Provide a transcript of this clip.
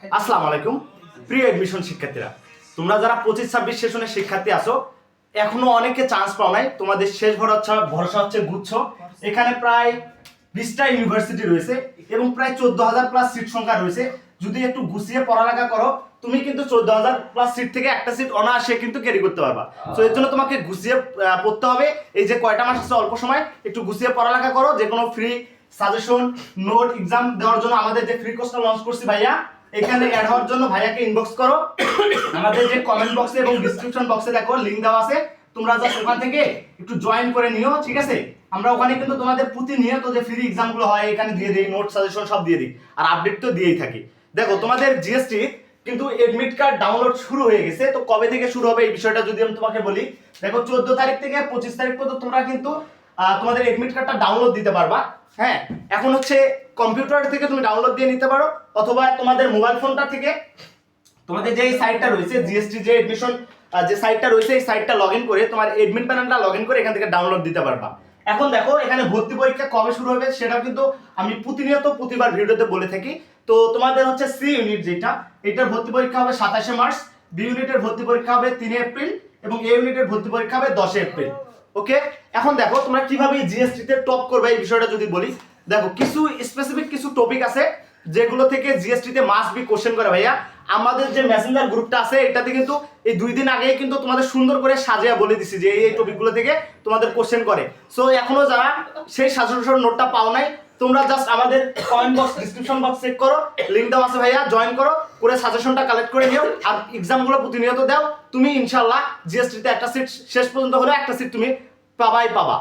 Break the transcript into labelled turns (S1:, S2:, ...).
S1: আসসালামু আলাইকুম প্রিয় এডমিশন শিক্ষার্থীরা, তোমরা যারা 25-26 সেশনের শিক্ষার্থী আছো এখনো অনেকে চান্স পাও নাই। তোমাদের শেষ ভরসা হচ্ছে গুচ্ছ। এখানে প্রায় 20টা ইউনিভার্সিটি রয়েছে এবং প্রায় 14,000 প্লাস সিট সংখ্যা রয়েছে। যদি একটু গুছিয়ে পড়ালেখা করো তুমি কিন্তু 14,000 প্লাস সিট থেকে একটা সিট অনায়াসে কিন্তু ক্যারি করতে পারবা। তো এর জন্য তোমাকে গুছিয়ে পড়তে হবে। এই যে কয়টা মাস আছে অল্প সময়, একটু গুছিয়ে পড়ালেখা করো। যে কোনো ফ্রি সাজেশন নোট এক্সাম দেওয়ার জন্য আমাদের যে ফ্রি কোর্সটা লঞ্চ করছি ভাইয়া, এখানে অ্যাড হওয়ার জন্য ভাইয়াকে ইনবক্স করো। আমাদের যে কমেন্ট বক্সে এবং ডিসক্রিপশন বক্সে দেখো লিংক দেওয়া আছে, তোমরা জাস্ট ওখান থেকে একটু জয়েন করে নিও, ঠিক আছে? আমরা ওখানে কিন্তু তোমাদের প্রতিনিয়ত যে ফ্রি এক্সামগুলো হয় এখানে দিয়ে দিই, নোট সাজেশন সব দিয়ে দিই, আর আপডেট তো দিয়েই থাকি। দেখো তোমাদের জিএসটি কিন্তু এডমিট কার্ড ডাউনলোড শুরু হয়ে গেছে। তো কবে থেকে শুরু হবে এই বিষয়টা যদি আমি তোমাকে বলি, দেখো 14 তারিখ থেকে 25 তারিখ পর্যন্ত তোমরা কিন্তু তোমাদের এডমিট কার্ডটা ডাউনলোড দিতে পারবা। হ্যাঁ, এখন হচ্ছে কম্পিউটার থেকে তুমি ডাউনলোড দিয়ে নিতে পারো, অথবা তোমাদের মোবাইল ফোনটা থেকে তোমাদের যে সাইটটা রয়েছে জিএসটি যে এডমিশন যে সাইটটা রয়েছে এই সাইটটা লগইন করে তোমার এডমিট প্যানেলটা লগইন করে এখান থেকে ডাউনলোড দিতে পারবা। এখন দেখো এখানে ভর্তি পরীক্ষা কবে শুরু হবে সেটা কিন্তু আমি প্রতিবার ভিডিওতে বলে থাকি। তো তোমাদের হচ্ছে সি ইউনিট যেটা, এটার ভর্তি পরীক্ষা হবে 27শে মার্চ, বি ইউনিটের ভর্তি পরীক্ষা হবে 3 এপ্রিল এবং এ ইউনিটের ভর্তি পরীক্ষা হবে 10 এপ্রিল। ওকে, এখন দেখো তোমরা কিভাবে জিএসটি তে টপ করবে এই বিষয়টা যদি বলি, দেখো কিছু স্পেসিফিক কিছু টপিক আছে যেগুলো থেকে জিএসটি তে মাস্ট বি কোশ্চেন করে ভাইয়া। আমাদের যে মেসেঞ্জার গ্রুপটা আছে এটাতে কিন্তু এই 2 দিন আগেই কিন্তু তোমাদের সুন্দর করে সাজিয়ে বলে দিছি যে এই টপিকগুলো থেকে তোমাদের কোশ্চেন করে। সো এখনো যারা সেই সাজেশন নোটটা পাও নাই, তোমরা জাস্ট আমাদের comment box description box check করো, লিংক দেওয়া আছে ভাইয়া, জয়েন করো, করে সাজেশনটা কালেক্ট করে নিও আর এক্সামগুলো প্রতিনিয়ত দাও। তুমি ইনশাআল্লাহ জিএসটি তে একটা সিট শেষ পর্যন্ত হলে একটা সিট তুমি পাবাই পাবা।